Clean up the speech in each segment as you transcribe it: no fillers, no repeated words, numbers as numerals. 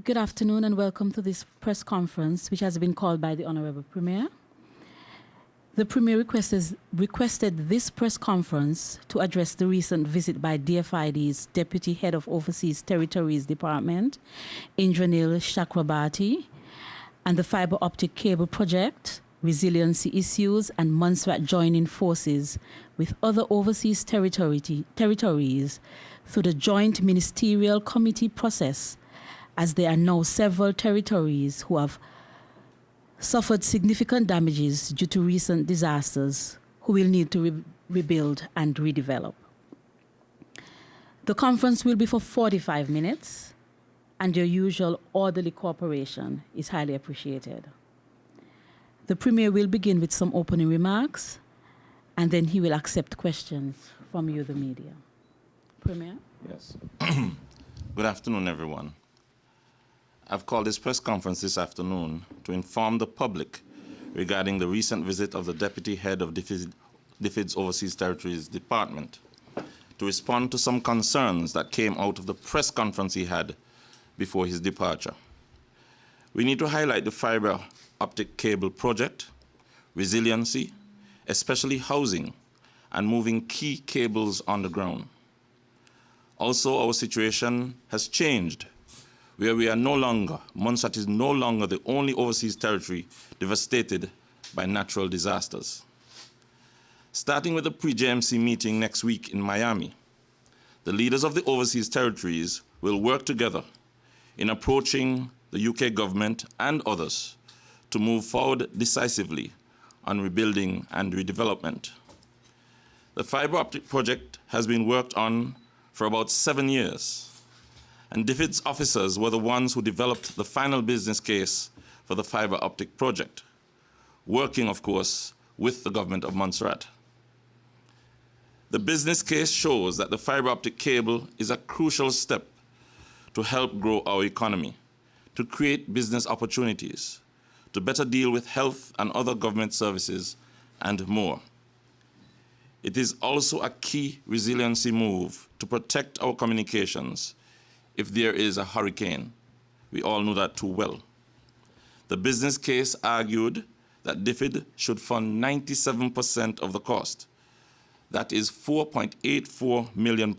Good afternoon and welcome to this press conference, which has been called by the Honorable Premier. The Premier requested this press conference to address the recent visit by DFID's Deputy Head of Overseas Territories Department, Indranil Chakrabarti, and the fiber optic cable project, resiliency issues, and Montserrat joining forces with other overseas territories through the joint ministerial committee process, as there are now several territories who have suffered significant damages due to recent disasters, who will need to rebuild and redevelop. The conference will be for 45 minutes, and your usual orderly cooperation is highly appreciated. The Premier will begin with some opening remarks, and then he will accept questions from you, the media. Premier? Yes. Good afternoon, everyone. I've called this press conference this afternoon to inform the public regarding the recent visit of the Deputy Head of DFID's Overseas Territories Department to respond to some concerns that came out of the press conference he had before his departure. We need to highlight the fiber optic cable project, resiliency, especially housing, and moving key cables on the ground. Also, our situation has changed, where we are no longer, Montserrat is no longer the only overseas territory devastated by natural disasters. Starting with the pre-JMC meeting next week in Miami, the leaders of the overseas territories will work together in approaching the UK government and others to move forward decisively on rebuilding and redevelopment. The fiber optic project has been worked on for about 7 years, and DFID's officers were the ones who developed the final business case for the fiber optic project, working, of course, with the government of Montserrat. The business case shows that the fiber optic cable is a crucial step to help grow our economy, to create business opportunities, to better deal with health and other government services, and more. It is also a key resiliency move to protect our communications if there is a hurricane. We all know that too well. The business case argued that DFID should fund 97% of the cost. That is £4.84 million.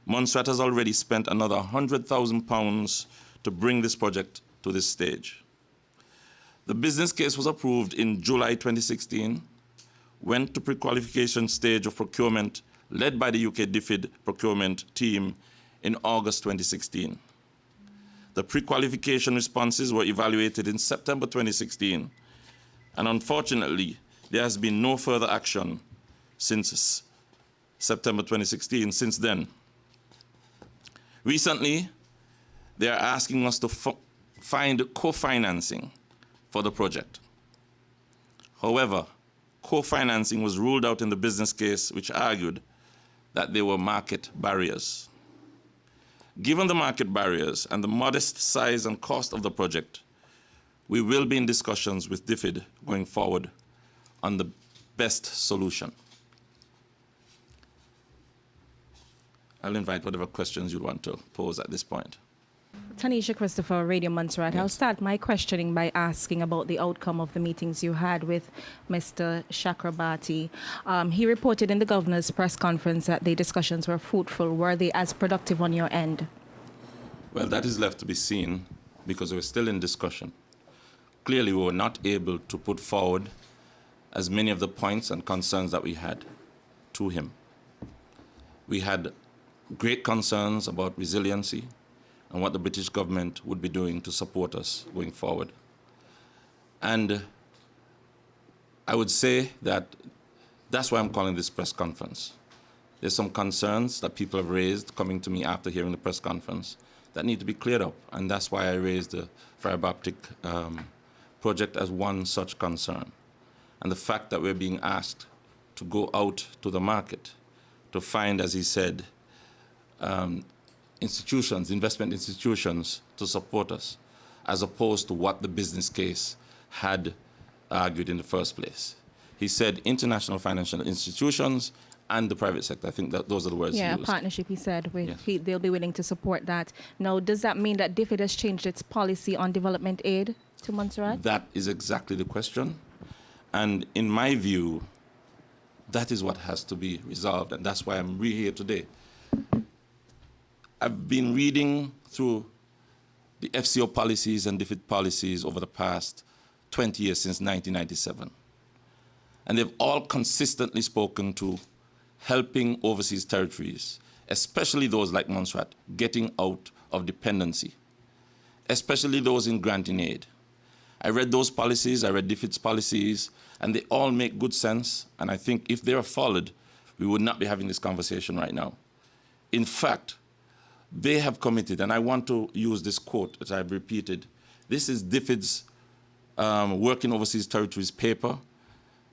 Montserrat has already spent another £100,000 to bring this project to this stage. The business case was approved in July 2016, went to pre-qualification stage of procurement led by the UK DFID procurement team in August 2016. The pre-qualification responses were evaluated in September 2016, and unfortunately, there has been no further action since September 2016, since then. Recently, they are asking us to find co-financing for the project. However, co-financing was ruled out in the business case, which argued that there were market barriers. Given the market barriers and the modest size and cost of the project, we will be in discussions with DFID going forward on the best solution. I'll invite whatever questions you want to pose at this point. Tanisha Christopher, Radio Montserrat. Yes. I'll start my questioning by asking about the outcome of the meetings you had with Mr. Chakrabarti. He reported in the governor's press conference that the discussions were fruitful. Were they as productive on your end? Well, that is left to be seen because we're still in discussion. Clearly, we were not able to put forward as many of the points and concerns that we had to him. We had great concerns about resiliency and what the British government would be doing to support us going forward. And I would say that that's why I'm calling this press conference. There's some concerns that people have raised coming to me after hearing the press conference that need to be cleared up, and that's why I raised the fiber optic project as one such concern. And the fact that we're being asked to go out to the market to find, as he said, institutions, investment institutions to support us, as opposed to what the business case had argued in the first place. He said international financial institutions and the private sector. I think that those are the words he Yeah, a used. partnership, he said. Yes. They'll be willing to support that. Now, does that mean that DFID has changed its policy on development aid to Montserrat? That is exactly the question. And in my view, that is what has to be resolved, and that's why I'm here today. I've been reading through the FCO policies and DFID policies over the past 20 years, since 1997. And they've all consistently spoken to helping overseas territories, especially those like Montserrat, getting out of dependency, especially those in granting aid. I read those policies, I read DFID's policies, and they all make good sense. And I think if they were followed, we would not be having this conversation right now. In fact, they have committed, and I want to use this quote that I've repeated. This is DFID's Working Overseas Territories paper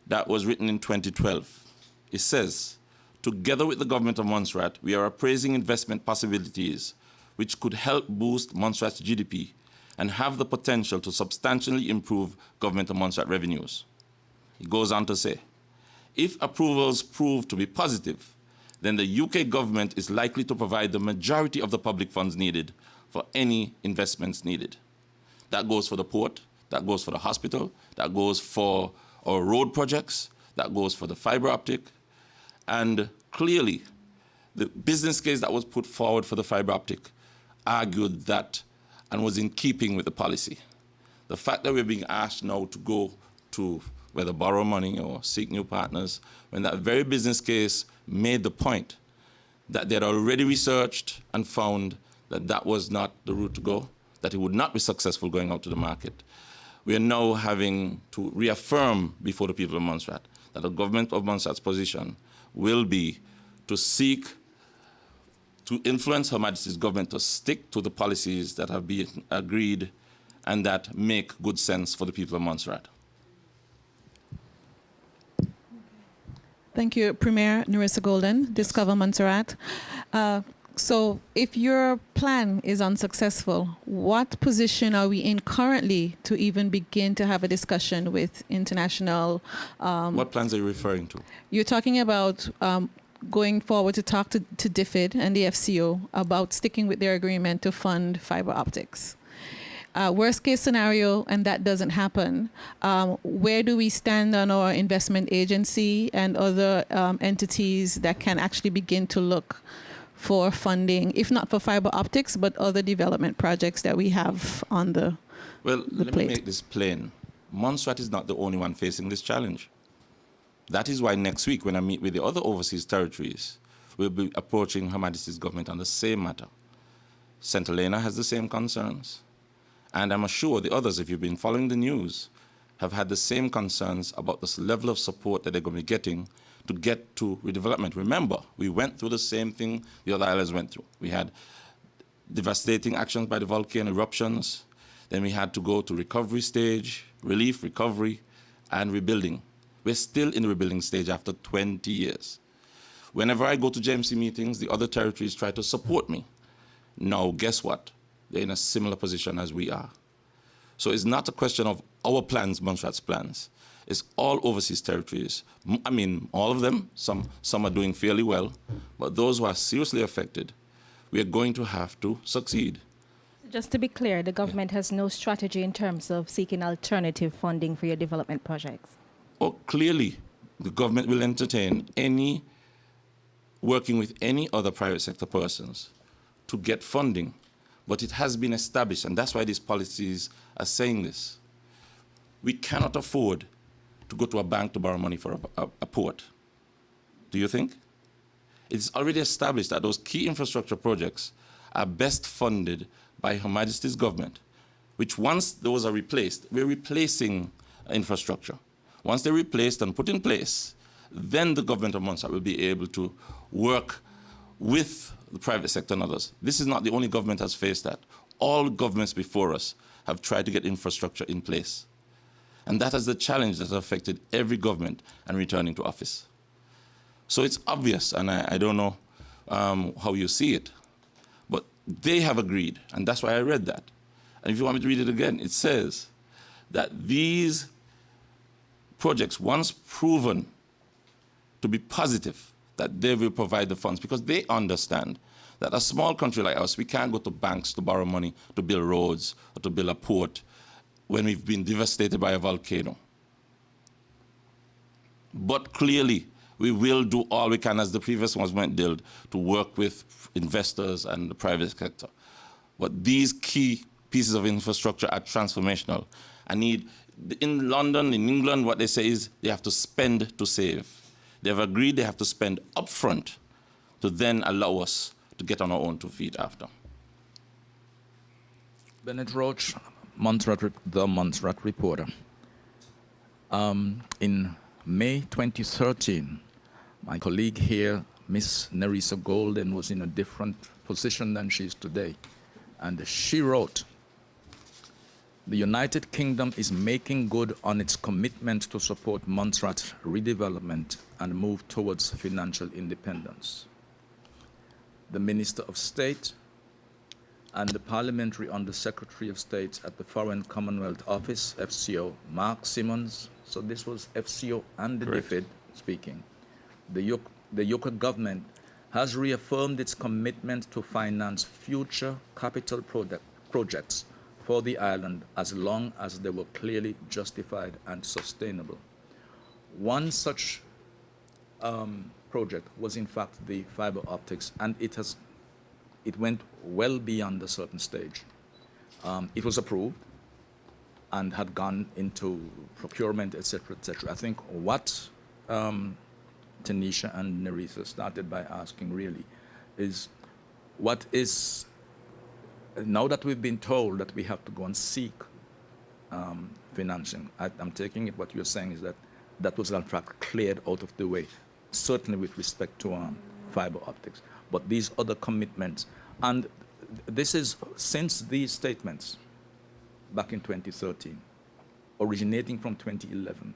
that was written in 2012. It says, together with the government of Montserrat, we are appraising investment possibilities which could help boost Montserrat's GDP and have the potential to substantially improve government of Montserrat revenues. It goes on to say, if approvals prove to be positive, then the UK government is likely to provide the majority of the public funds needed for any investments needed. That goes for the port, that goes for the hospital, that goes for our road projects, that goes for the fiber optic. And clearly, the business case that was put forward for the fiber optic argued that and was in keeping with the policy. The fact that we're being asked now to go to whether borrow money or seek new partners, when that very business case made the point that they had already researched and found that that was not the route to go, that it would not be successful going out to the market. We are now having to reaffirm before the people of Montserrat that the government of Montserrat's position will be to seek to influence Her Majesty's government to stick to the policies that have been agreed and that make good sense for the people of Montserrat. Thank you, Premier Nerissa Golden, Discover Montserrat. So if your plan is unsuccessful, what position are we in currently to even begin to have a discussion with international? What plans are you referring to? You're talking about going forward to talk to DFID and the FCO about sticking with their agreement to fund fiber optics. Worst case scenario, and that doesn't happen, where do we stand on our investment agency and other entities that can actually begin to look for funding, if not for fiber optics, but other development projects that we have on the Well, let plate? me make this plain. Montserrat is not the only one facing this challenge. That is why next week, when I meet with the other overseas territories, we'll be approaching Her Majesty's government on the same matter. St. Helena has the same concerns. And I'm sure the others, if you've been following the news, have had the same concerns about this level of support that they're going to be getting to get to redevelopment. Remember, we went through the same thing the other islands went through. We had devastating actions by the volcano eruptions. Then we had to go to recovery stage, relief, recovery, and rebuilding. We're still in the rebuilding stage after 20 years. Whenever I go to JMC meetings, the other territories try to support me. Now, guess what? They're in a similar position as we are. So it's not a question of our plans, Montserrat's plans. It's all overseas territories. I mean, all of them. Some are doing fairly well. But those who are seriously affected, we are going to have to succeed. Just to be clear, the government has no strategy in terms of seeking alternative funding for your development projects. Well, clearly, the government will entertain any, working with any other private sector persons to get funding. But it has been established, and that's why these policies are saying this. We cannot afford to go to a bank to borrow money for a port. Do you think? It's already established that those key infrastructure projects are best funded by Her Majesty's government, which once those are replaced, we're replacing infrastructure. Once they're replaced and put in place, then the government of Montserrat will be able to work with the private sector and others. This is not the only government that's faced that. All governments before us have tried to get infrastructure in place. And that is the challenge that has affected every government and returning to office. So it's obvious, and I don't know how you see it, but they have agreed, and that's why I read that. And if you want me to read it again, it says that these projects, once proven to be positive, that they will provide the funds, because they understand that a small country like us, we can't go to banks to borrow money to build roads or to build a port when we've been devastated by a volcano. But clearly, we will do all we can, as the previous ones did, to work with investors and the private sector. But these key pieces of infrastructure are transformational. In London, in England, what they say is they have to spend to save. They've agreed they have to spend upfront to then allow us to get on our own 2 feet after. Bennett Roach, the Montserrat Reporter. In May 2013, my colleague here, Miss Nerissa Golden, was in a different position than she is today. And she wrote, "The United Kingdom is making good on its commitment to support Montserrat redevelopment and move towards financial independence. The Minister of State and the Parliamentary Under-Secretary of State at the Foreign Commonwealth Office, FCO, Mark Simmons," so this was FCO and the DFID speaking, "the UK government has reaffirmed its commitment to finance future capital projects for the island as long as they were clearly justified and sustainable." One such project was in fact the fiber optics, and it went well beyond a certain stage. It was approved and had gone into procurement, etc., etc. I think what Tanisha and Nerissa started by asking really is, what is, now that we've been told that we have to go and seek financing, I'm taking it what you're saying is that that was in fact cleared out of the way, certainly with respect to fiber optics. But these other commitments, and this is since these statements back in 2013, originating from 2011,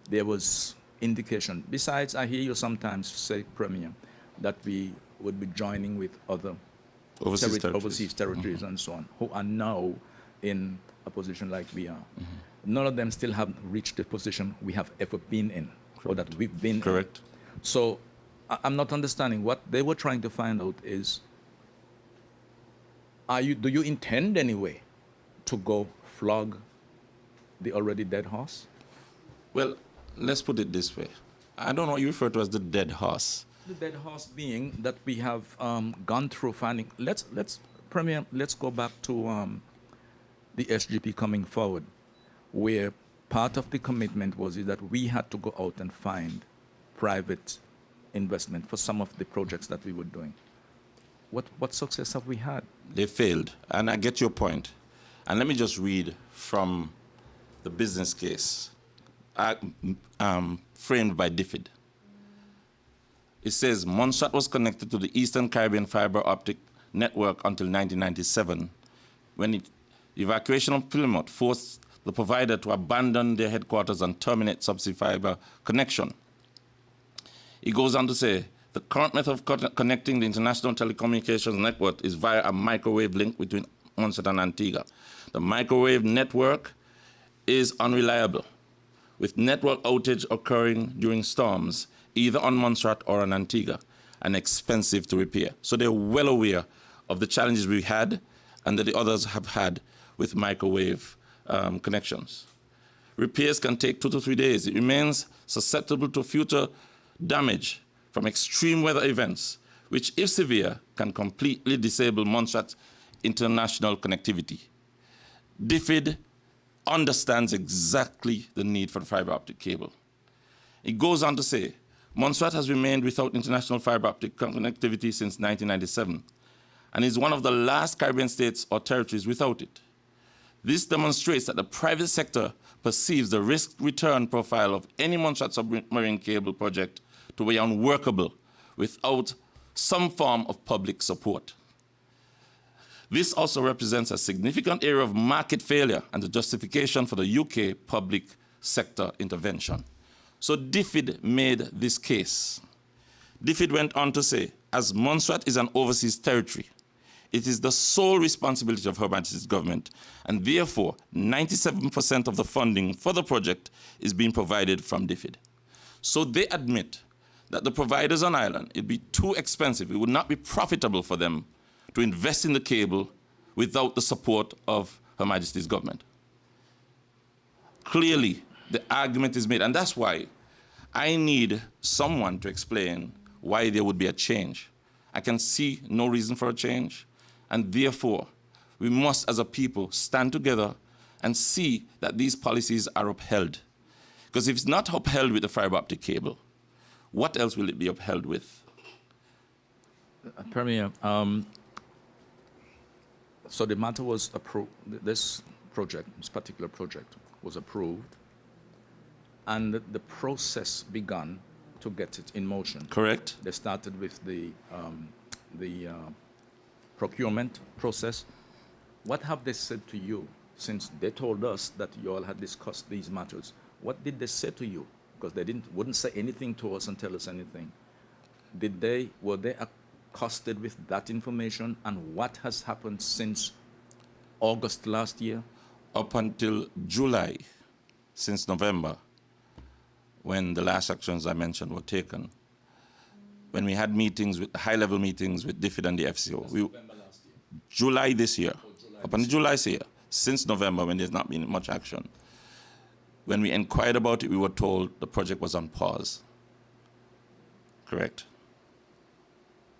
there was indication. Besides, I hear you sometimes say, Premier, that we would be joining with other overseas territories and so on, who are now in a position like we are. None of them still have reached the position we have ever been in, or that we've been in. So I'm not understanding. What they were trying to find out is, do you intend anyway to go flog the already dead horse? Well, let's put it this way. I don't know what you refer to as the dead horse. The dead horse being that we have gone through finding. Premier, let's go back to the SGP coming forward, where part of the commitment was that we had to go out and find private investment for some of the projects that we were doing. What success have we had? They failed, and I get your point. And let me just read from the business case framed by DFID. It says, Montserrat was connected to the Eastern Caribbean fiber optic network until 1997, when the evacuation of Plymouth forced the provider to abandon their headquarters and terminate subsea fiber connection. It goes on to say, the current method of connecting the international telecommunications network is via a microwave link between Montserrat and Antigua. The microwave network is unreliable, with network outage occurring during storms, either on Montserrat or on Antigua, and expensive to repair. So they're well aware of the challenges we had and that the others have had with microwave connections. Repairs can take 2 to 3 days. It remains susceptible to future damage from extreme weather events, which, if severe, can completely disable Montserrat's international connectivity. DFID understands exactly the need for the fiber optic cable. It goes on to say, Montserrat has remained without international fiber optic connectivity since 1997 and is one of the last Caribbean states or territories without it. This demonstrates that the private sector perceives the risk-return profile of any Montserrat submarine cable project to be unworkable without some form of public support. This also represents a significant area of market failure and the justification for the UK public sector intervention. So DFID made this case. DFID went on to say, as Montserrat is an overseas territory, it is the sole responsibility of Her Majesty's government, and therefore 97% of the funding for the project is being provided from DFID. So they admit that the providers on island, it'd be too expensive. It would not be profitable for them to invest in the cable without the support of Her Majesty's government. Clearly, the argument is made, and that's why I need someone to explain why there would be a change. I can see no reason for a change, and therefore, we must, as a people, stand together and see that these policies are upheld. Because if it's not upheld with the fiber optic cable, what else will it be upheld with? Premier, so the matter was approved, this particular project was approved, and the process began to get it in motion. Correct? They started with the procurement process. What have they said to you, since they told us that you all had discussed these matters? What did they say to you? Because they wouldn't say anything to us and tell us anything. Were they accosted with that information? And what has happened since August last year? Up until July, since November, when the last actions I mentioned were taken, when we had meetings, high-level meetings with DFID and the FCO. July this year, up until July this year, since November, when there's not been much action. When we inquired about it, we were told the project was on pause. Correct?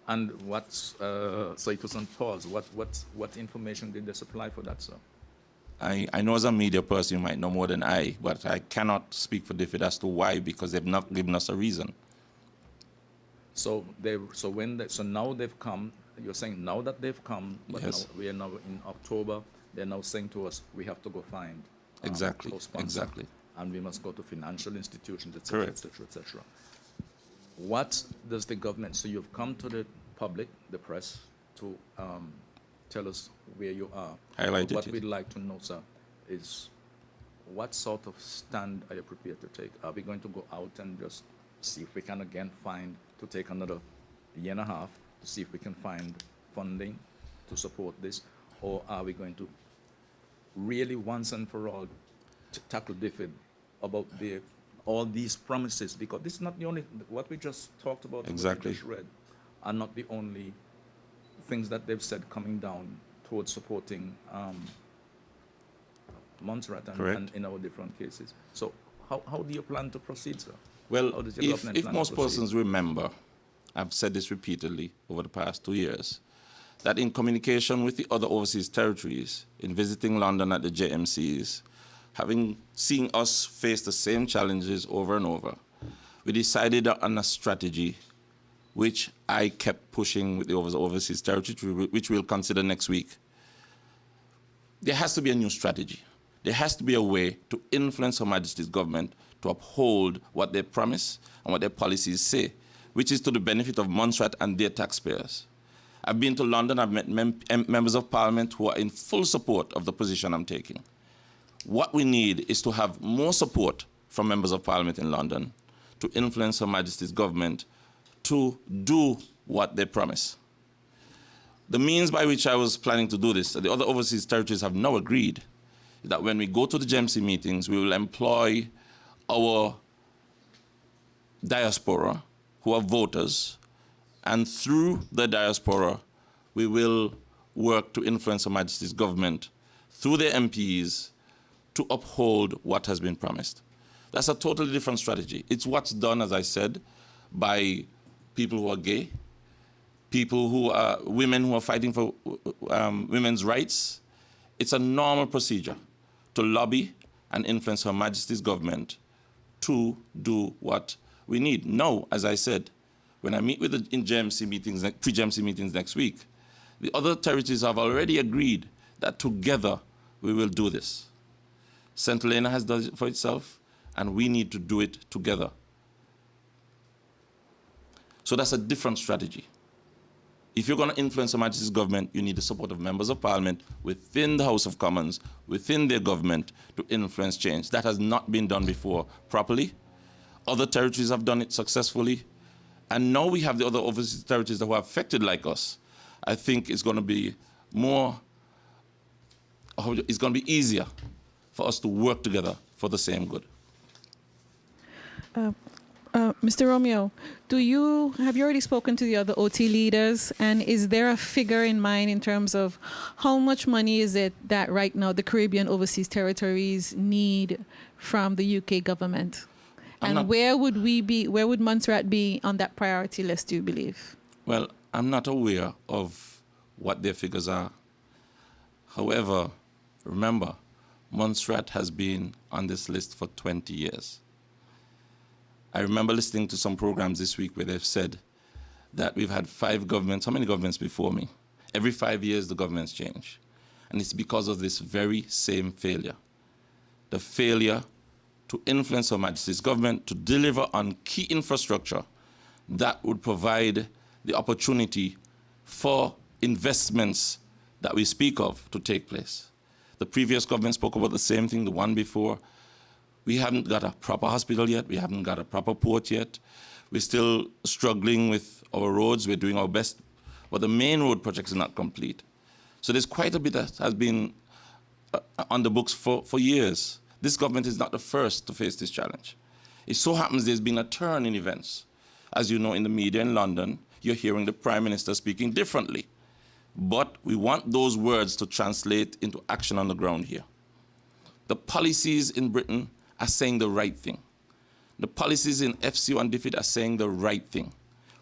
And so it was on pause. What information did they supply for that, sir? I know as a media person, you might know more than I, but I cannot speak for DFID as to why, because they've not given us a reason. So now they've come. You're saying now that they've come, but Yes. now we are now in October. They're now saying to us, we have to go find Exactly, co-sponsor, exactly. and we must go to financial institutions, etc., Correct. etc., etc. What does the government? So you've come to the public, the press, to tell us where you are. Highlighted What it. we'd like to know, sir, is what sort of stand are you prepared to take? Are we going to go out and just see if we can again take another year and a half to see if we can find funding to support this? Or are we going to really once and for all tackle DFID about all these promises? Because this is not the only, what we just talked about, Exactly. what we just read, are not the only things that they've said coming down towards supporting Montserrat and in our different cases. So how do you plan to proceed, sir? Well, How does your government if plan to most proceed? persons remember, I've said this repeatedly over the past 2 years, that in communication with the other overseas territories, in visiting London at the JMCs, seeing us face the same challenges over and over, we decided on a strategy which I kept pushing with the overseas territory, which we'll consider next week. There has to be a new strategy. There has to be a way to influence Her Majesty's government to uphold what they promise and what their policies say, which is to the benefit of Montserrat and their taxpayers. I've been to London, I've met members of parliament who are in full support of the position I'm taking. What we need is to have more support from members of parliament in London to influence Her Majesty's government to do what they promise. The means by which I was planning to do this, the other overseas territories have now agreed that when we go to the GMC meetings, we will employ our diaspora, who are voters, and through the diaspora, we will work to influence Her Majesty's government through their MPs to uphold what has been promised. That's a totally different strategy. It's what's done, as I said, by people who are gay, people who are women who are fighting for women's rights. It's a normal procedure to lobby and influence Her Majesty's government to do what we need. Now, as I said, when I meet with the GMC meetings, pre-GMC meetings next week, the other territories have already agreed that together we will do this. St. Helena has done it for itself, and we need to do it together. So that's a different strategy. If you're going to influence Her Majesty's government, you need the support of members of parliament within the House of Commons, within their government, to influence change. That has not been done before properly. Other territories have done it successfully. And now we have the other overseas territories that were affected like us. I think it's going to be it's going to be easier for us to work together for the same good. Mr. Romeo, have you already spoken to the other OT leaders, and is there a figure in mind in terms of how much money is it that right now the Caribbean Overseas Territories need from the UK government? And where would Montserrat be on that priority list, do you believe? Well, I'm not aware of what their figures are. However, remember, Montserrat has been on this list for 20 years. I remember listening to some programs this week where they've said that we've had 5 governments, how many governments before me? Every 5 years, the governments change. And it's because of this very same failure. The failure to influence Her Majesty's government to deliver on key infrastructure that would provide the opportunity for investments that we speak of to take place. The previous government spoke about the same thing, the one before. We haven't got a proper hospital yet. We haven't got a proper port yet. We're still struggling with our roads. We're doing our best, but the main road projects are not complete. So there's quite a bit that has been on the books for years. This government is not the first to face this challenge. It so happens there's been a turn in events. As you know, in the media in London, you're hearing the Prime Minister speaking differently. But we want those words to translate into action on the ground here. The policies in Britain are saying the right thing. The policies in FCO and DFID are saying the right thing.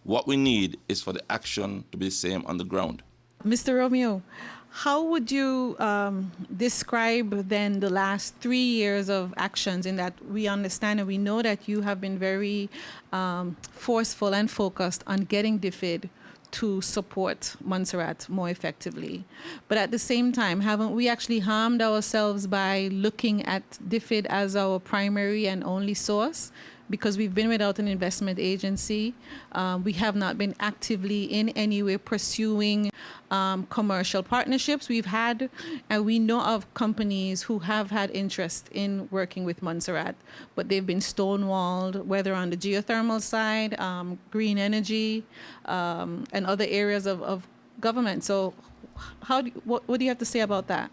What we need is for the action to be the same on the ground. Mr. Romeo, how would you describe then the last 3 years of actions, in that we understand and we know that you have been very forceful and focused on getting DFID to support Montserrat more effectively. But at the same time, haven't we actually harmed ourselves by looking at DFID as our primary and only source? Because we've been without an investment agency. We have not been actively in any way pursuing commercial partnerships. We've had, and we know of companies who have had interest in working with Montserrat, but they've been stonewalled, whether on the geothermal side, green energy, and other areas of government. So what do you have to say about that?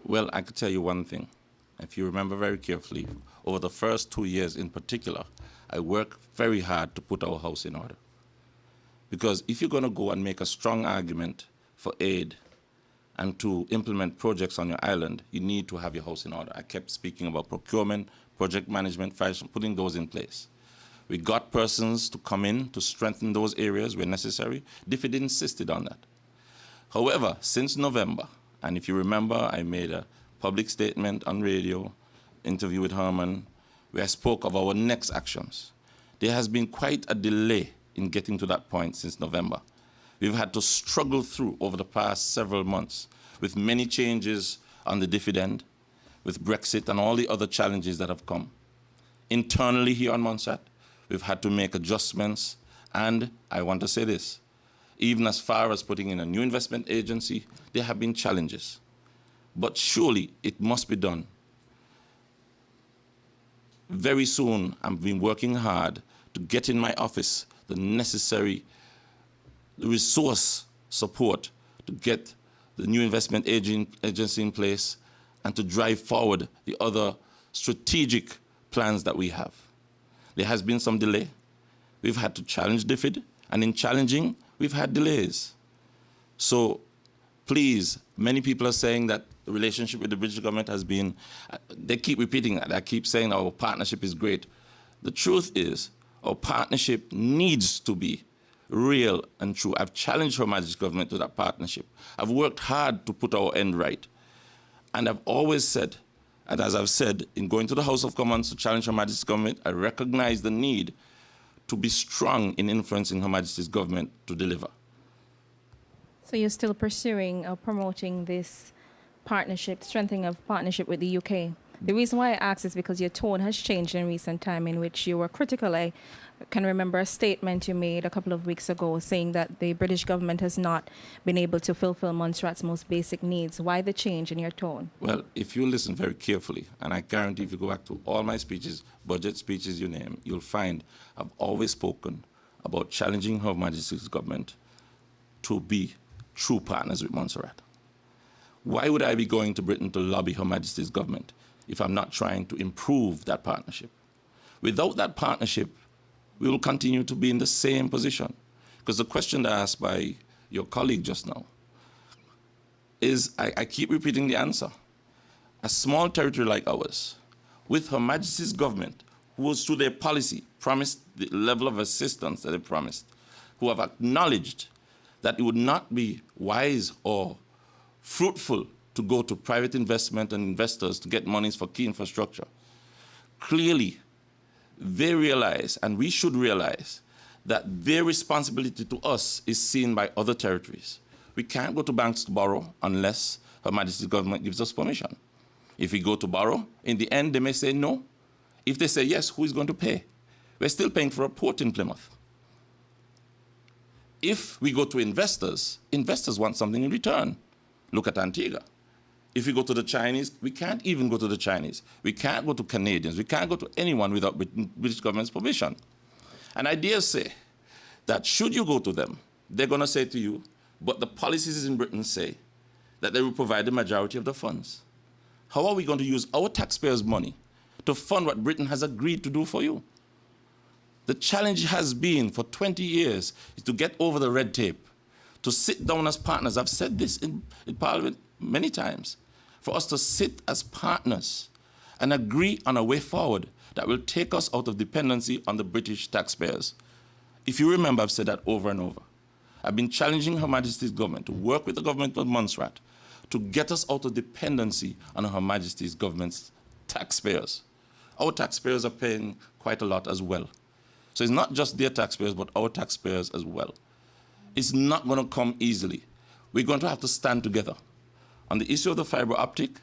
Well, I could tell you one thing. If you remember very carefully, over the first 2 years in particular, I worked very hard to put our house in order. Because if you're going to go and make a strong argument for aid and to implement projects on your island, you need to have your house in order. I kept speaking about procurement, project management, putting those in place. We got persons to come in to strengthen those areas where necessary. DFID insisted on that. However, since November, and if you remember, I made a public statement on radio, interview with Herman, where I spoke of our next actions. There has been quite a delay in getting to that point since November. We've had to struggle through over the past several months with many changes on the DFID end, with Brexit and all the other challenges that have come. Internally here on Montserrat, we've had to make adjustments, and I want to say this, even as far as putting in a new investment agency, there have been challenges. But surely it must be done. Very soon, I've been working hard to get in my office the necessary resource support to get the new investment agency in place and to drive forward the other strategic plans that we have. There has been some delay. We've had to challenge DFID, and in challenging, we've had delays. So please, many people are saying that the relationship with the British government has been, they keep repeating that. I keep saying our partnership is great. The truth is, our partnership needs to be real and true. I've challenged Her Majesty's government to that partnership. I've worked hard to put our end right. And I've always said, and as I've said, in going to the House of Commons to challenge Her Majesty's government, I recognize the need to be strong in influencing Her Majesty's government to deliver. So you're still pursuing or promoting this partnership, strengthening of partnership with the UK? The reason why I ask is because your tone has changed in recent time, in which you were critical. I can remember a statement you made a couple of weeks ago saying that the British government has not been able to fulfill Montserrat's most basic needs. Why the change in your tone? Well, if you listen very carefully, and I guarantee if you go back to all my speeches, budget speeches you name, you'll find I've always spoken about challenging Her Majesty's government to be true partners with Montserrat. Why would I be going to Britain to lobby Her Majesty's government if I'm not trying to improve that partnership? Without that partnership, we will continue to be in the same position. Because the question asked by your colleague just now is, I keep repeating the answer. A small territory like ours, with Her Majesty's government, who was through their policy promised the level of assistance that they promised, who have acknowledged that it would not be wise or fruitful to go to private investment and investors to get monies for key infrastructure. Clearly, they realize, and we should realize, that their responsibility to us is seen by other territories. We can't go to banks to borrow unless Her Majesty's government gives us permission. If we go to borrow, in the end, they may say no. If they say yes, who is going to pay? We're still paying for a port in Plymouth. If we go to investors, investors want something in return. Look at Antigua. If we go to the Chinese, we can't even go to the Chinese. We can't go to Canadians. We can't go to anyone without British government's permission. And I dare say that should you go to them, they're going to say to you, but the policies in Britain say that they will provide the majority of the funds. How are we going to use our taxpayers' money to fund what Britain has agreed to do for you? The challenge has been for 20 years is to get over the red tape, to sit down as partners. I've said this in Parliament many times, for us to sit as partners and agree on a way forward that will take us out of dependency on the British taxpayers. If you remember, I've said that over and over. I've been challenging Her Majesty's government to work with the government of Montserrat to get us out of dependency on Her Majesty's government's taxpayers. Our taxpayers are paying quite a lot as well. So it's not just their taxpayers, but our taxpayers as well. It's not going to come easily. We're going to have to stand together. On the issue of the fiber optic,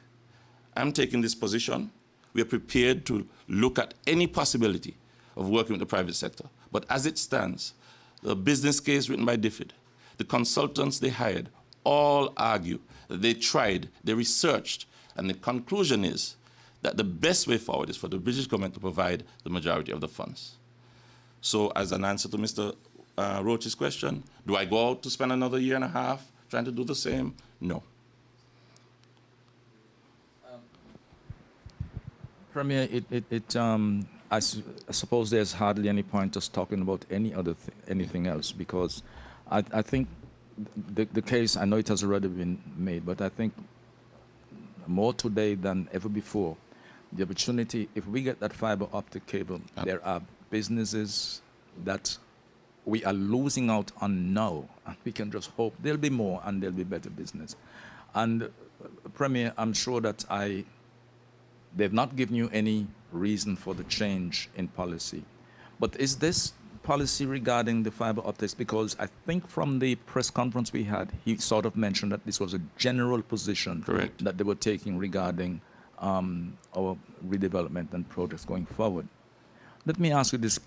I'm taking this position. We are prepared to look at any possibility of working with the private sector. But as it stands, the business case written by DFID, the consultants they hired, all argue that they tried, they researched, and the conclusion is that the best way forward is for the British government to provide the majority of the funds. So as an answer to Mr. Roach's question, do I go out to spend another year and a half trying to do the same? No. Premier, I suppose there's hardly any point just talking about anything else, because I think the case, I know it has already been made, but I think more today than ever before, the opportunity, if we get that fiber optic cable, there are businesses that we are losing out on now, and we can just hope there'll be more and there'll be better business. And Premier, I'm sure that they've not given you any reason for the change in policy. But is this policy regarding the fiber optics? Because I think from the press conference we had, he sort of mentioned that this was a general position Correct. that they were taking regarding our redevelopment and projects going forward. Let me ask you this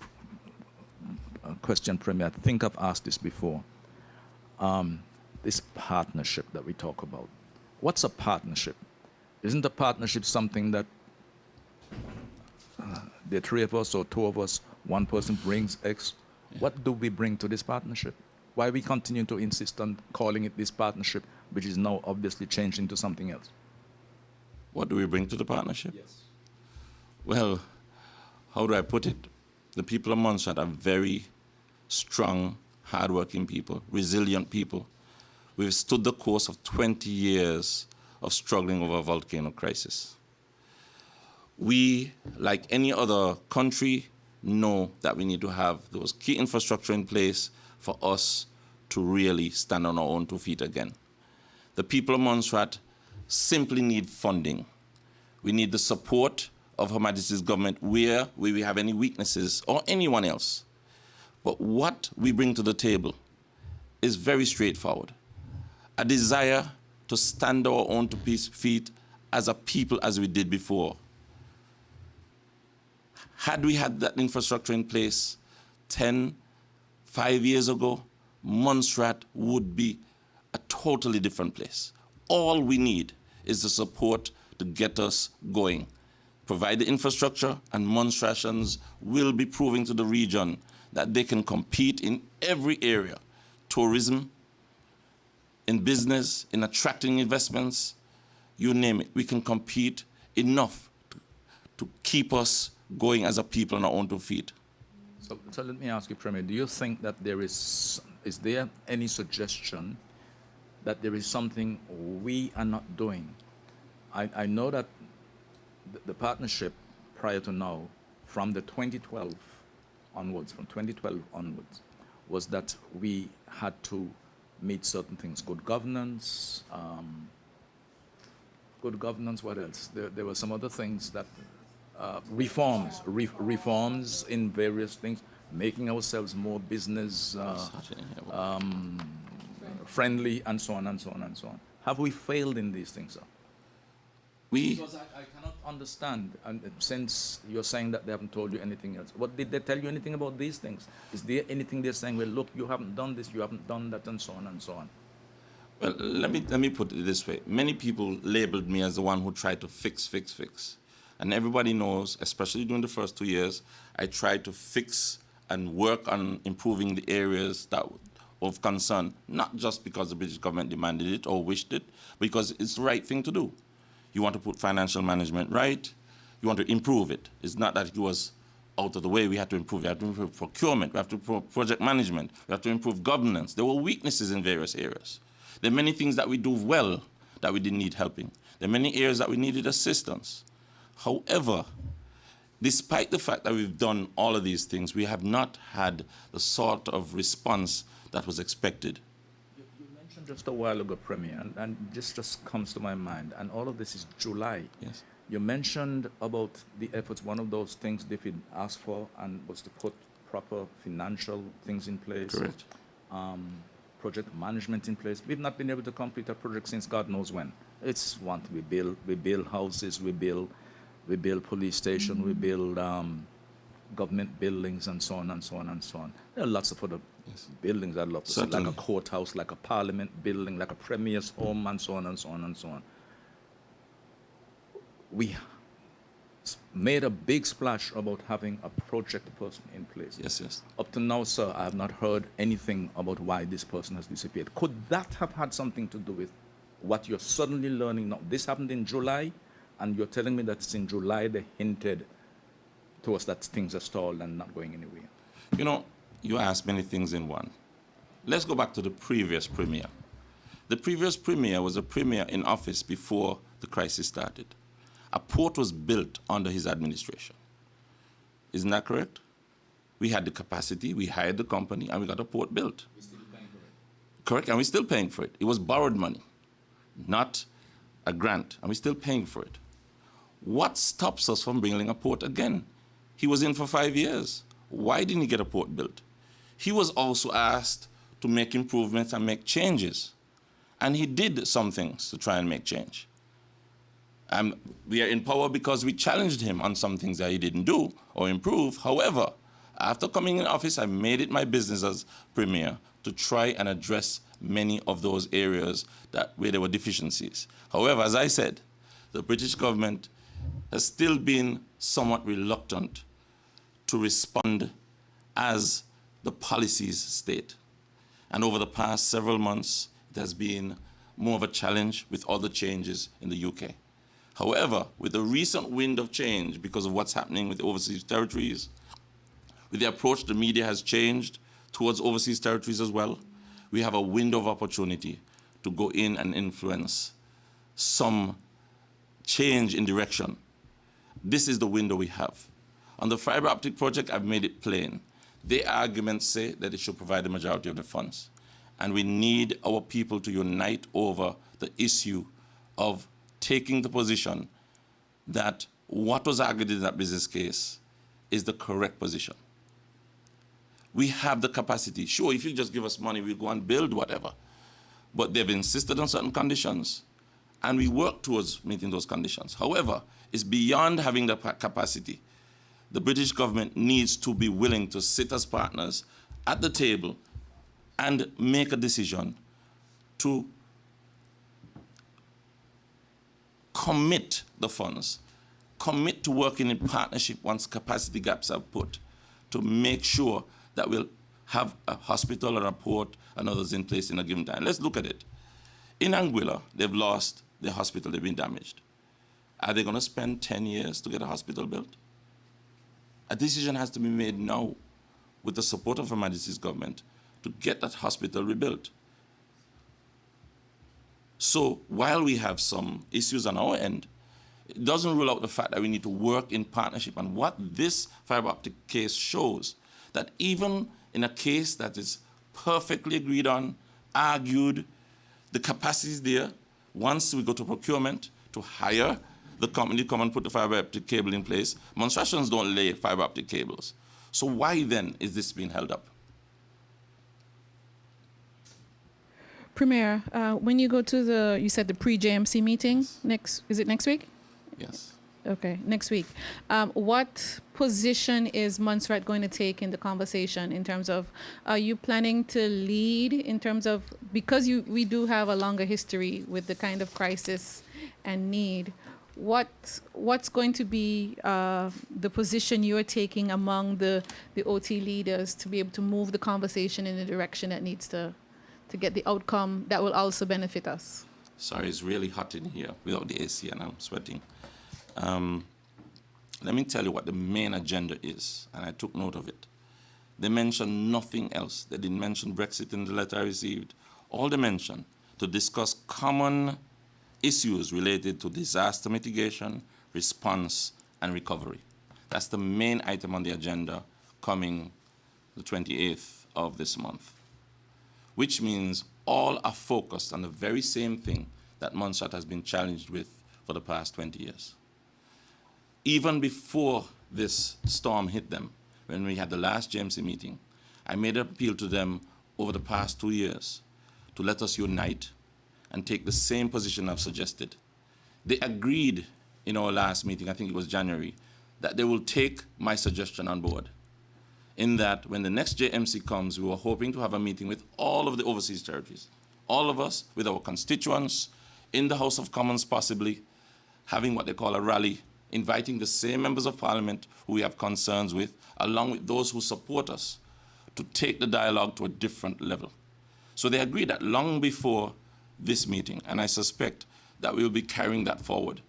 question, Premier. I think I've asked this before. This partnership that we talk about. What's a partnership? Isn't a partnership something that the three of us or two of us, one person brings X? Yeah. What do we bring to this partnership? Why we continue to insist on calling it this partnership, which is now obviously changed into something else? What do we bring to the partnership? Yes. Well, how do I put it? The people of Montserrat are very strong, hardworking people, resilient people. We've stood the course of 20 years of struggling over a volcano crisis. We, like any other country, know that we need to have those key infrastructure in place for us to really stand on our own 2 feet again. The people of Montserrat simply need funding. We need the support of Her Majesty's government where we have any weaknesses, or anyone else. But what we bring to the table is very straightforward. A desire to stand our own 2 feet as a people as we did before. Had we had that infrastructure in place 5 years ago, Montserrat would be a totally different place. All we need is the support to get us going. Provide the infrastructure, and Montserratians will be proving to the region that they can compete in every area. Tourism, in business, in attracting investments, you name it. We can compete enough to keep us going as a people on our own 2 feet. So let me ask you, Premier, do you think that is there any suggestion that there is something we are not doing? I know that the partnership prior to now, from 2012 onwards, was that we had to meet certain things, good governance, what else? There were some other things that, reforms in various things, making ourselves more business friendly, and so on and so on and so on. Have we failed in these things, sir? Because I cannot understand, and since you're saying that they haven't told you anything else, what did they tell you anything about these things? Is there anything they're saying, well, look, you haven't done this, you haven't done that, and so on and so on? Well, let me put it this way. Many people labeled me as the one who tried to fix. And everybody knows, especially during the first 2 years, I tried to fix and work on improving the areas that of concern, not just because the British government demanded it or wished it, because it's the right thing to do. You want to put financial management right, you want to improve it. It's not that it was out of the way, we had to improve it. We had to improve procurement, we have to improve project management, we have to improve governance. There were weaknesses in various areas. There are many things that we do well that we didn't need helping. There are many areas that we needed assistance. However, despite the fact that we've done all of these things, we have not had the sort of response that was expected. You mentioned just a while ago, Premier, and this just comes to my mind, and all of this is July. Yes. You mentioned about the efforts. One of those things David asked for and was to put proper financial things in place. Correct. Project management in place. We've not been able to complete a project since God knows when. It's one we build houses, we build police station, we build government buildings, and so on and so on and so on. There are lots of other buildings I'd love to see, like a courthouse, like a parliament building, like a premier's home, and so on and so on and so on. We made a big splash about having a project person in place. Yes. Up to now, sir, I have not heard anything about why this person has disappeared. Could that have had something to do with what you're suddenly learning now? This happened in July, and you're telling me that it's in July they hinted to us that things are stalled and not going anywhere. You know, you asked many things in one. Let's go back to the previous premier. The previous premier was a premier in office before the crisis started. A port was built under his administration. Isn't that correct? We had the capacity, we hired the company, and we got a port built. We're still paying for it. Correct, and we're still paying for it. It was borrowed money, not a grant, and we're still paying for it. What stops us from building a port again? He was in for 5 years. Why didn't he get a port built? He was also asked to make improvements and make changes. And he did some things to try and make change. We are in power because we challenged him on some things that he didn't do or improve. However, after coming in office, I made it my business as premier to try and address many of those areas where there were deficiencies. However, as I said, the British government has still been somewhat reluctant to respond as the policies state. And over the past several months, it has been more of a challenge with all the changes in the UK. However, with the recent wind of change because of what's happening with overseas territories, with the approach the media has changed towards overseas territories as well, we have a window of opportunity to go in and influence some change in direction. This is the window we have. On the fiber optic project, I've made it plain. Their arguments say that it should provide the majority of the funds. And we need our people to unite over the issue of taking the position that what was argued in that business case is the correct position. We have the capacity. Sure, if you just give us money, we'll go and build whatever. But they've insisted on certain conditions, and we work towards meeting those conditions. However, it's beyond having the capacity. The British government needs to be willing to sit as partners at the table and make a decision to commit the funds, commit to working in partnership once capacity gaps are put, to make sure that we'll have a hospital and a port and others in place in a given time. Let's look at it. In Anguilla, they've lost their hospital, they've been damaged. Are they going to spend 10 years to get a hospital built? A decision has to be made now. with the support of Her Majesty's government, to get that hospital rebuilt. So while we have some issues on our end, it doesn't rule out the fact that we need to work in partnership. And what this fiber optic case shows, that even in a case that is perfectly agreed on, argued, the capacity is there. Once we go to procurement to hire the company to come and put the fiber optic cable in place, Monstrations don't lay fiber optic cables. So why then is this being held up? Premier, when you go to the, you said the pre-JMC meeting is it next week? Yes. Okay, next week. What position is Montserrat going to take in the conversation in terms of, are you planning to lead in terms of, because we do have a longer history with the kind of crisis and need, what's going to be the position you're taking among the OT leaders to be able to move the conversation in the direction that needs to get the outcome that will also benefit us? Sorry, it's really hot in here without the AC and I'm sweating. Let me tell you what the main agenda is, and I took note of it. They mentioned nothing else. They didn't mention Brexit in the letter I received. All they mentioned to discuss common issues related to disaster mitigation, response, and recovery. That's the main item on the agenda coming the 28th of this month, which means all are focused on the very same thing that Montserrat has been challenged with for the past 20 years. Even before this storm hit them, when we had the last JMC meeting, I made an appeal to them over the past 2 years to let us unite and take the same position I've suggested. They agreed in our last meeting, I think it was January, that they will take my suggestion on board. In that, when the next JMC comes, we were hoping to have a meeting with all of the overseas territories, all of us with our constituents, in the House of Commons possibly, having what they call a rally, inviting the same members of parliament who we have concerns with, along with those who support us, to take the dialogue to a different level. So they agreed that long before this meeting, and I suspect that we will be carrying that forward,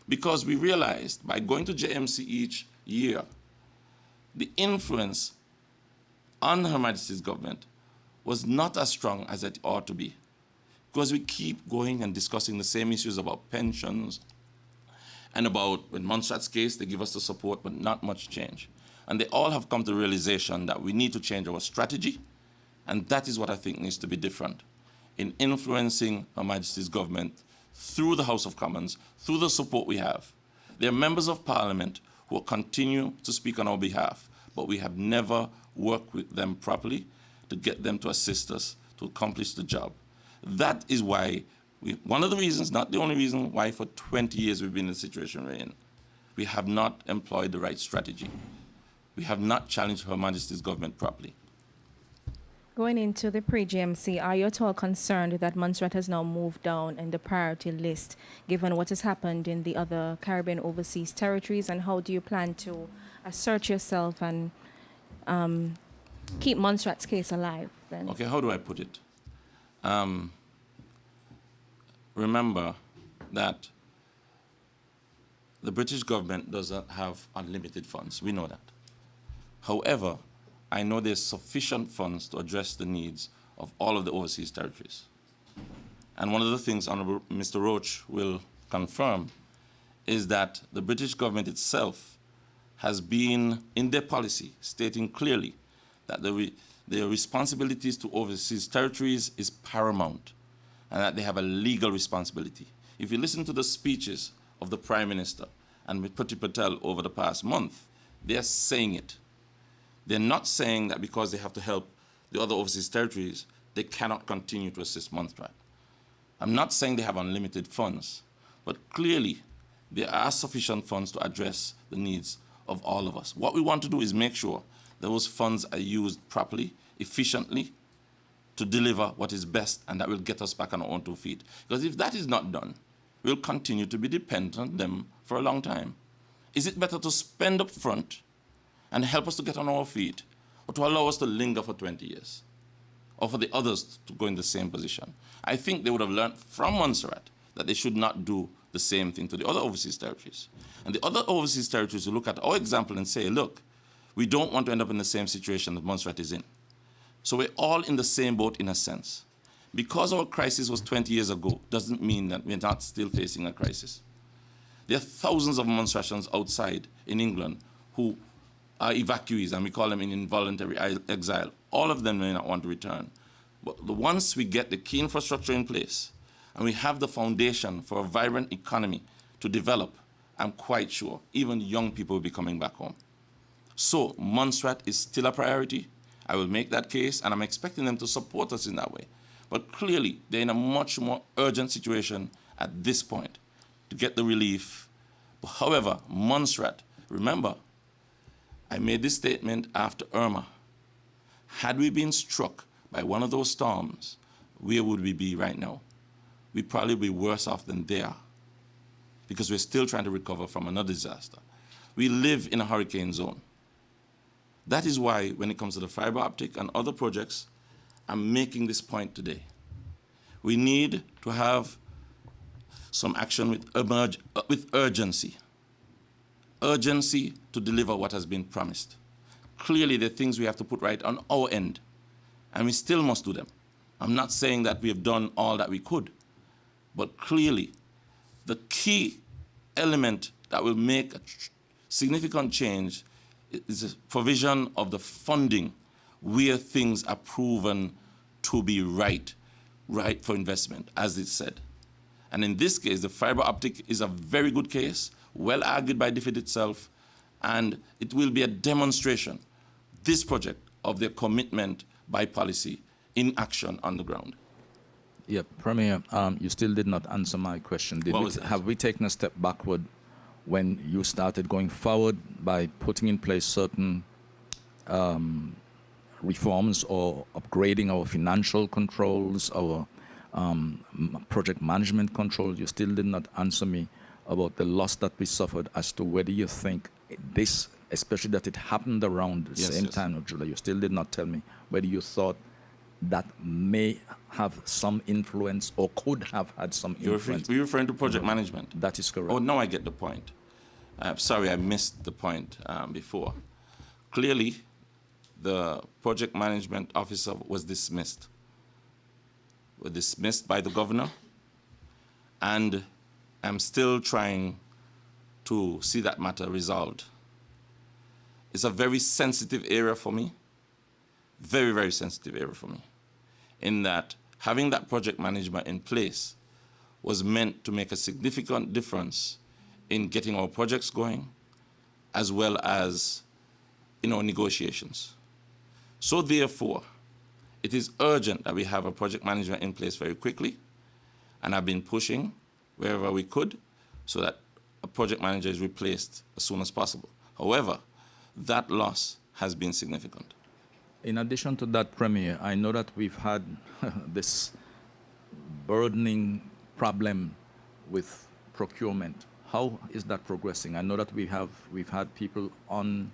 because we realized by going to JMC each year, the influence on Her Majesty's government was not as strong as it ought to be, because we keep going and discussing the same issues about pensions, and about, in Montserrat's case, they give us the support, but not much change. And they all have come to the realization that we need to change our strategy, and that is what I think needs to be different in influencing Her Majesty's government through the House of Commons, through the support we have. There are members of Parliament who will continue to speak on our behalf, but we have never worked with them properly to get them to assist us to accomplish the job. That is why one of the reasons, not the only reason, why for 20 years we've been in the situation we're in. We have not employed the right strategy. We have not challenged Her Majesty's government properly. Going into the pre-GMC, are you at all concerned that Montserrat has now moved down in the priority list, given what has happened in the other Caribbean overseas territories, and how do you plan to assert yourself and keep Montserrat's case alive then? Okay, how do I put it? Remember that the British government doesn't have unlimited funds. We know that. However, I know there's sufficient funds to address the needs of all of the overseas territories. And one of the things Honourable Mr. Roach will confirm is that the British government itself has been, in their policy, stating clearly that their responsibilities to overseas territories is paramount, and that they have a legal responsibility. If you listen to the speeches of the Prime Minister and Priti Patel over the past month, they're saying it. They're not saying that because they have to help the other overseas territories, they cannot continue to assist Montserrat. I'm not saying they have unlimited funds, but clearly there are sufficient funds to address the needs of all of us. What we want to do is make sure those funds are used properly, efficiently, to deliver what is best, and that will get us back on our own 2 feet. Because if that is not done, we'll continue to be dependent on them for a long time. Is it better to spend up front and help us to get on our feet, or to allow us to linger for 20 years, or for the others to go in the same position? I think they would have learned from Montserrat that they should not do the same thing to the other overseas territories. And the other overseas territories will look at our example and say, look, We don't want to end up in the same situation that Montserrat is in. So we're all in the same boat in a sense. Because our crisis was 20 years ago doesn't mean that we're not still facing a crisis. There are thousands of Montserratians outside in England who are evacuees, and we call them in involuntary exile. All of them may not want to return. But once we get the key infrastructure in place and we have the foundation for a vibrant economy to develop, I'm quite sure even young people will be coming back home. So Montserrat is still a priority. I will make that case, and I'm expecting them to support us in that way. But clearly, they're in a much more urgent situation at this point to get the relief. However, Montserrat, remember, I made this statement after Irma. Had we been struck by one of those storms, where would we be right now? We'd probably be worse off than they are, because we're still trying to recover from another disaster. We live in a hurricane zone. That is why, when it comes to the fiber optic and other projects, I'm making this point today. We need to have some action with urgency. Urgency to deliver what has been promised. Clearly, there are things we have to put right on our end, and we still must do them. I'm not saying that we have done all that we could, but clearly, the key element that will make a significant change is the provision of the funding where things are proven to be right for investment, as it said. And in this case, the fiber optic is a very good case, well argued by DFID itself, and it will be a demonstration, this project, of their commitment by policy in action on the ground. Yeah, Premier, you still did not answer my question. Have we taken a step backward when you started going forward by putting in place certain reforms or upgrading our financial controls, our project management controls? You still did not answer me about the loss that we suffered as to whether you think this, especially that it happened around the same time of July, you still did not tell me whether you thought that may have some influence or could have had some influence. You're referring to project management? That is correct. Oh, now I get the point. Sorry, I missed the point before. Clearly, the project management officer was dismissed. Was dismissed by the governor, and I'm still trying to see that matter resolved. It's a very sensitive area for me, very, very sensitive area for me, in that having that project management in place was meant to make a significant difference in getting our projects going, as well as in our negotiations. So therefore, it is urgent that we have a project management in place very quickly, and I've been pushing wherever we could so that a project manager is replaced as soon as possible. However, that loss has been significant. In addition to that, Premier, I know that we've had this burdening problem with procurement. How is that progressing? I know that we've had people on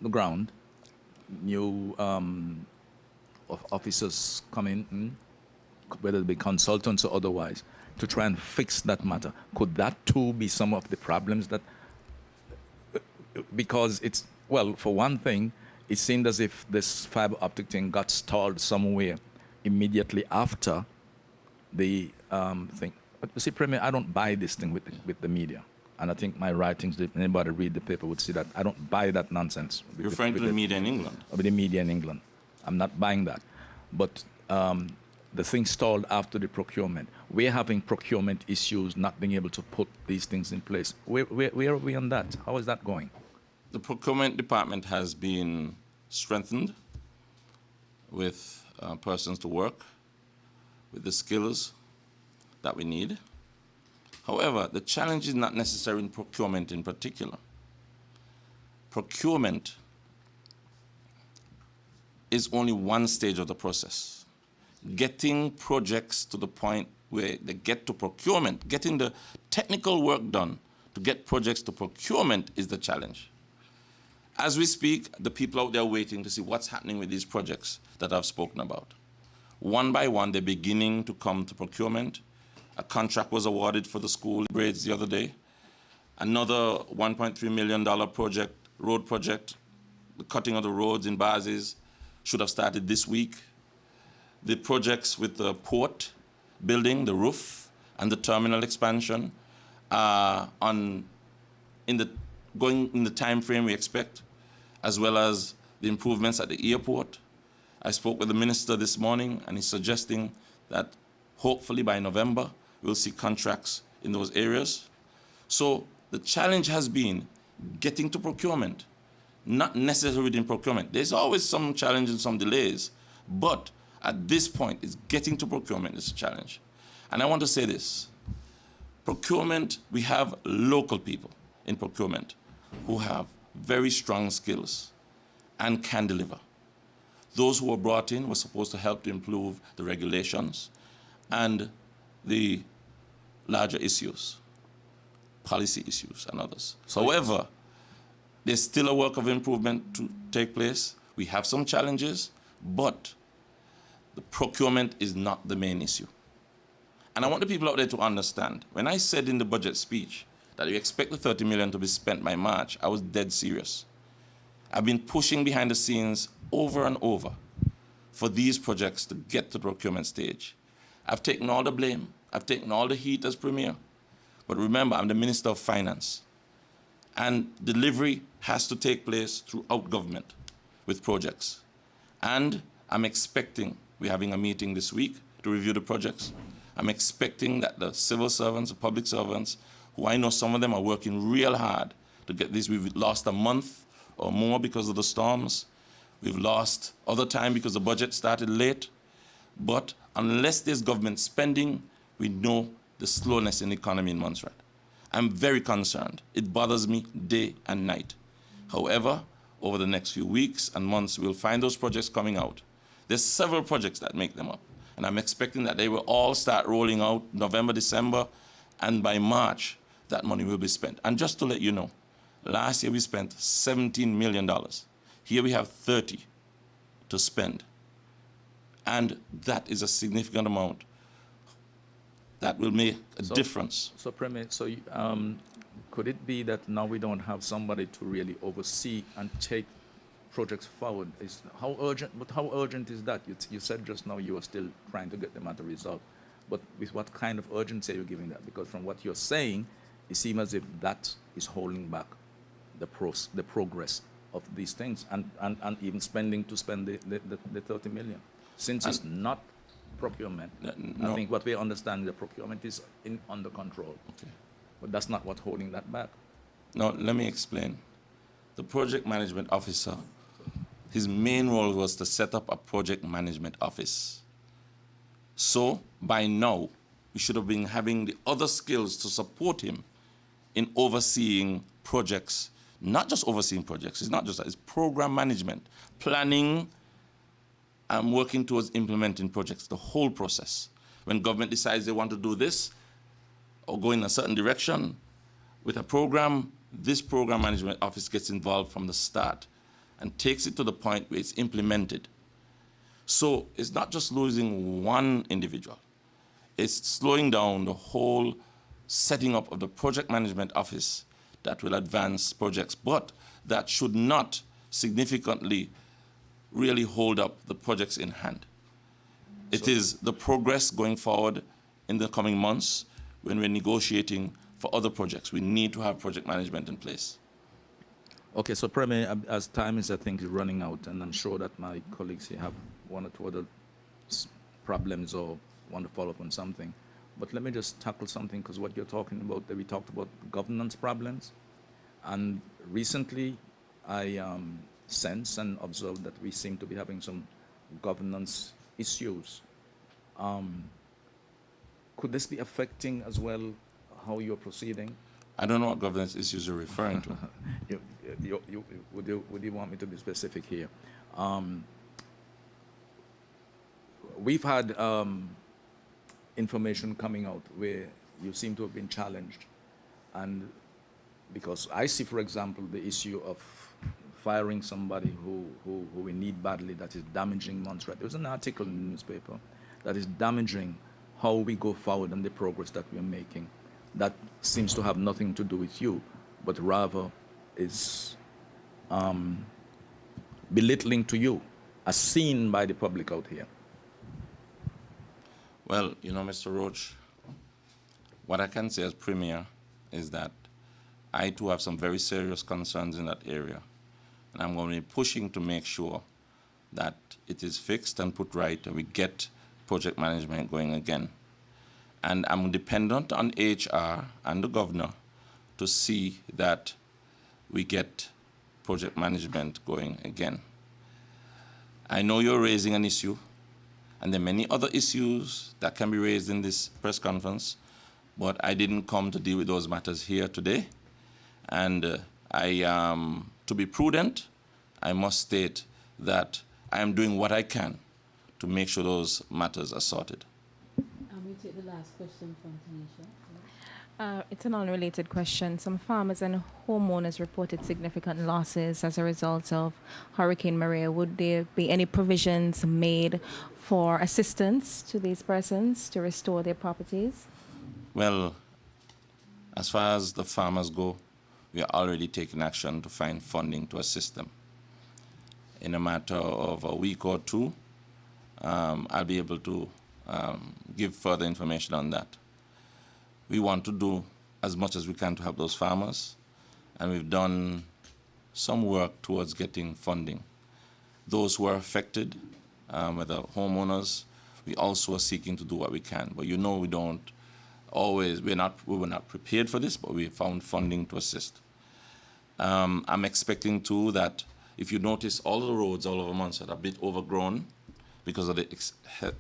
the ground, new officers come in, whether it be consultants or otherwise, to try and fix that matter. Could that too be some of the problems that, because it's, well, for one thing, it seemed as if this fiber optic thing got stalled somewhere immediately after the thing. But you see, Premier, I don't buy this thing with the media. And I think my writings, if anybody read the paper would see that I don't buy that nonsense. You're referring to the media in England? With the media in England. I'm not buying that. But the thing stalled after the procurement. We're having procurement issues, not being able to put these things in place. Where are we on that? How is that going? The procurement department has been strengthened with persons to work with the skills that we need. However, the challenge is not necessarily in procurement in particular. Procurement is only one stage of the process. Getting projects to the point where they get to procurement, getting the technical work done to get projects to procurement is the challenge. As we speak, the people out there are waiting to see what's happening with these projects that I've spoken about. One by one, they're beginning to come to procurement. A contract was awarded for the school grades the other day. Another $1.3 million project, road project, the cutting of the roads in Bazes should have started this week. The projects with the port building, the roof, and the terminal expansion are going in the time frame we expect, as well as the improvements at the airport. I spoke with the minister this morning, and he's suggesting that hopefully by November, we'll see contracts in those areas. So the challenge has been getting to procurement, not necessarily within procurement. There's always some challenge and some delays, but at this point, it's getting to procurement is a challenge. And I want to say this. Procurement, we have local people in procurement who have very strong skills and can deliver. Those who were brought in were supposed to help to improve the regulations and the larger issues, policy issues and others. However, there's still a work of improvement to take place. We have some challenges, but the procurement is not the main issue. And I want the people out there to understand, when I said in the budget speech that we expect the 30 million to be spent by March, I was dead serious. I've been pushing behind the scenes over and over for these projects to get to the procurement stage. I've taken all the blame. I've taken all the heat as Premier. But remember, I'm the Minister of Finance. And delivery has to take place throughout government with projects. And I'm expecting, we're having a meeting this week to review the projects. I'm expecting that the civil servants, the public servants, who I know some of them are working real hard to get this. We've lost a month or more because of the storms. We've lost other time because the budget started late. But unless there's government spending, we know the slowness in the economy in Montserrat. I'm very concerned. It bothers me day and night. However, over the next few weeks and months, we'll find those projects coming out. There's several projects that make them up. And I'm expecting that they will all start rolling out November, December, and by March, that money will be spent. And just to let you know, last year we spent $17 million. Here we have 30 to spend. And that is a significant amount that will make a difference. So, Premier, could it be that now we don't have somebody to really oversee and take projects forward? How urgent is that? You said just now you are still trying to get them at a result. But with what kind of urgency are you giving that? Because from what you're saying, it seems as if that is holding back the progress of these things and even spend the 30 million. Since it's not procurement, no. I think what we understand, the procurement is under control. Okay. But that's not what's holding that back. Now, let me explain. The project management officer, his main role was to set up a project management office. So, by now, we should have been having the other skills to support him in overseeing projects, not just overseeing projects, it's not just that, it's program management, planning, and working towards implementing projects, the whole process. When government decides they want to do this or go in a certain direction with a program, this program management office gets involved from the start and takes it to the point where it's implemented. So it's not just losing one individual. It's slowing down the whole setting up of the project management office that will advance projects, but that should not significantly really hold up the projects in hand. It is the progress going forward in the coming months when we're negotiating for other projects. We need to have project management in place. Okay, so Premier, as time is, I think, is running out, and I'm sure that my colleagues here have one or two other problems or want to follow up on something. But let me just tackle something, because what you're talking about, that we talked about governance problems. And recently, I sense and observe that we seem to be having some governance issues. Could this be affecting as well how you're proceeding? I don't know what governance issues you're referring to. Would you want me to be specific here? We've had information coming out where you seem to have been challenged. And because I see, for example, the issue of firing somebody who we need badly, that is damaging Montserrat. There was an article in the newspaper that is damaging how we go forward and the progress that we are making. That seems to have nothing to do with you, but rather is belittling to you, as seen by the public out here? Well, you know, Mr. Roach, what I can say as Premier is that I too have some very serious concerns in that area. And I'm going to be pushing to make sure that it is fixed and put right and we get project management going again. And I'm dependent on HR and the governor to see that we get project management going again. I know you're raising an issue, and there are many other issues that can be raised in this press conference, but I didn't come to deal with those matters here today. And to be prudent, I must state that I am doing what I can to make sure those matters are sorted. We take the last question from Tanisha. It's an unrelated question. Some farmers and homeowners reported significant losses as a result of Hurricane Maria. Would there be any provisions made for assistance to these persons to restore their properties? Well, as far as the farmers go, we are already taking action to find funding to assist them. In a matter of a week or two, I'll be able to give further information on that. We want to do as much as we can to help those farmers, and we've done some work towards getting funding. Those who are affected, whether homeowners, we also are seeking to do what we can. But you know, we were not prepared for this, but we found funding to assist. I'm expecting too that if you notice, all of the roads all over Montserrat are a bit overgrown because of the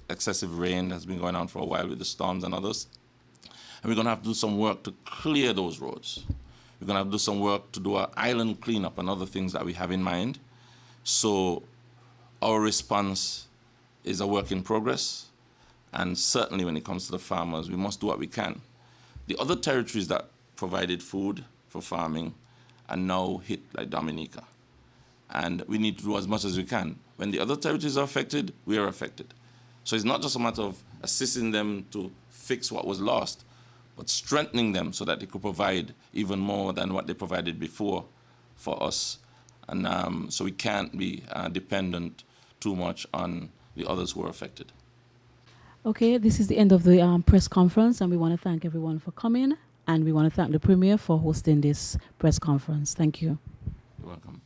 excessive rain that's been going on for a while with the storms and others. And we're going to have to do some work to clear those roads. We're going to have to do some work to do our island cleanup and other things that we have in mind. So our response is a work in progress. And certainly when it comes to the farmers, we must do what we can. The other territories that provided food for farming are now hit like Dominica. And we need to do as much as we can. When the other territories are affected, we are affected. So it's not just a matter of assisting them to fix what was lost, but strengthening them so that they could provide even more than what they provided before for us. And so we can't be dependent too much on the others who are affected. Okay, this is the end of the press conference, and we want to thank everyone for coming, and we want to thank the Premier for hosting this press conference. Thank you. You're welcome.